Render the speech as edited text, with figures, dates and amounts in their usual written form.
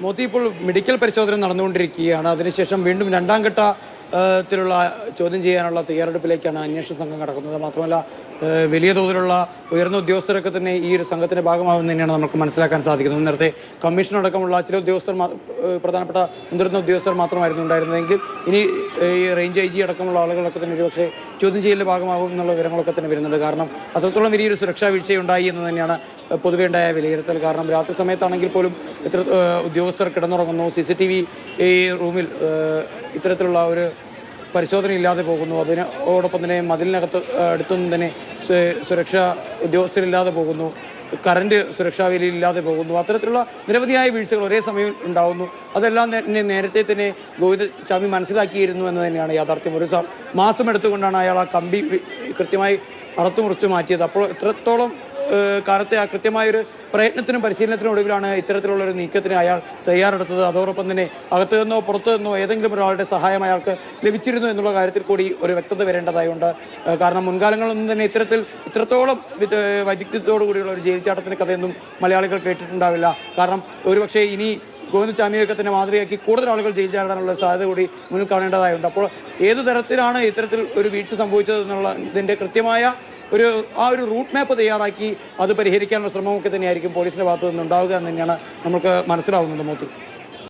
മോത്തി ഇപ്പോൾ മെഡിക്കൽ പരിശോധന നടന്നുകൊണ്ടിരിക്കുകയാണ്. അതിനുശേഷം വീണ്ടും രണ്ടാം ഘട്ട ത്തിലുള്ള ചോദ്യം ചെയ്യാനുള്ള തയ്യാറെടുപ്പിലേക്കാണ് അന്വേഷണ സംഘം കടക്കുന്നത്. മാത്രമല്ല വലിയ തോതിലുള്ള ഉയർന്ന ഉദ്യോഗസ്ഥരൊക്കെ തന്നെ ഈ ഒരു സംഘത്തിന്റെ ഭാഗമാകുമെന്ന് തന്നെയാണ് നമുക്ക് മനസ്സിലാക്കാൻ സാധിക്കുന്നത്. നേരത്തെ കമ്മീഷൻ അടക്കമുള്ള ചില ഉദ്യോഗസ്ഥർ, പ്രധാനപ്പെട്ട മുതിർന്ന ഉദ്യോഗസ്ഥർ മാത്രമായിരുന്നു ഉണ്ടായിരുന്നതെങ്കിൽ ഇനി ഈ റേഞ്ച് IG അടക്കമുള്ള ആളുകളൊക്കെ തന്നെ ഒരുപക്ഷെ ചോദ്യം ചെയ്യലിന്റെ ഭാഗമാകും എന്നുള്ള വിവരങ്ങളൊക്കെ തന്നെ വരുന്നുണ്ട്. കാരണം അത്രത്തോളം വലിയൊരു സുരക്ഷാ വീഴ്ചയുണ്ടായി എന്ന് തന്നെയാണ് പൊതുവെ ഉണ്ടായ വിലയിരുത്തൽ. കാരണം രാത്രി സമയത്താണെങ്കിൽ പോലും ഇത്ര ഉദ്യോഗസ്ഥർ കിടന്നുറങ്ങുന്നു, CCTV ഈ റൂമിൽ ഇത്തരത്തിലുള്ള ഒരു പരിശോധന ഇല്ലാതെ പോകുന്നു. അതിനോടൊപ്പം തന്നെ മതിലിനകത്ത് അടുത്തൊന്നും തന്നെ സുരക്ഷാ ഉദ്യോഗസ്ഥരില്ലാതെ പോകുന്നു, കറണ്ട് സുരക്ഷാ വേലിയില്ലാതെ പോകുന്നു. അത്തരത്തിലുള്ള നിരവധിയായ വീഴ്ചകൾ ഒരേ സമയം ഉണ്ടാകുന്നു. അതെല്ലാം തന്നെ നേരത്തെ തന്നെ ഗോവിന്ദചാമി മനസ്സിലാക്കിയിരുന്നു എന്ന് തന്നെയാണ് യാഥാർത്ഥ്യം. ഒരു മാസം എടുത്തുകൊണ്ടാണ് അയാൾ ആ കമ്പി കൃത്യമായി അറുത്തുമുറിച്ച് മാറ്റിയത്. അപ്പോൾ എത്രത്തോളം കാലത്തെ ആ കൃത്യമായൊരു പ്രയത്നത്തിനും പരിശീലനത്തിനും ഒടുവിലാണ് ഇത്തരത്തിലുള്ളൊരു നീക്കത്തിന് അയാൾ തയ്യാറെടുത്തത്. അതോടൊപ്പം തന്നെ അകത്തു നിന്നോ പുറത്തു നിന്നോ ഏതെങ്കിലും ഒരാളുടെ സഹായം അയാൾക്ക് ലഭിച്ചിരുന്നു എന്നുള്ള കാര്യത്തിൽ കൂടി ഒരു വ്യക്തത വരേണ്ടതായുണ്ട്. കാരണം മുൻകാലങ്ങളൊന്നും തന്നെ ഇത്രത്തോളം വൈദഗ്ധ്യത്തോടു കൂടിയുള്ള ഒരു ജയിൽ ചാട്ടത്തിന് കഥയൊന്നും മലയാളികൾ കേട്ടിട്ടുണ്ടാവില്ല. കാരണം ഒരുപക്ഷെ ഇനി ഗോവിന്ദചാമിയൊക്കെ തന്നെ മാതൃകയാക്കി കൂടുതൽ ആളുകൾ ജയിൽ ചാടാനുള്ള സാധ്യത കൂടി മുന്നിൽ കാണേണ്ടതായുണ്ട്. അപ്പോൾ ഏത് തരത്തിലാണ് ഇത്തരത്തിൽ ഒരു വീഴ്ച സംഭവിച്ചത് എന്നുള്ള ഇതിൻ്റെ കൃത്യമായ ഒരു റൂട്ട് മാപ്പ് തയ്യാറാക്കി അത് പരിഹരിക്കാനുള്ള ശ്രമമൊക്കെ തന്നെയായിരിക്കും പോലീസിന്റെ ഭാഗത്തു നിന്നുണ്ടാവുക എന്ന് തന്നെയാണ് നമുക്ക് മനസ്സിലാവുന്നത്. മോത്തി.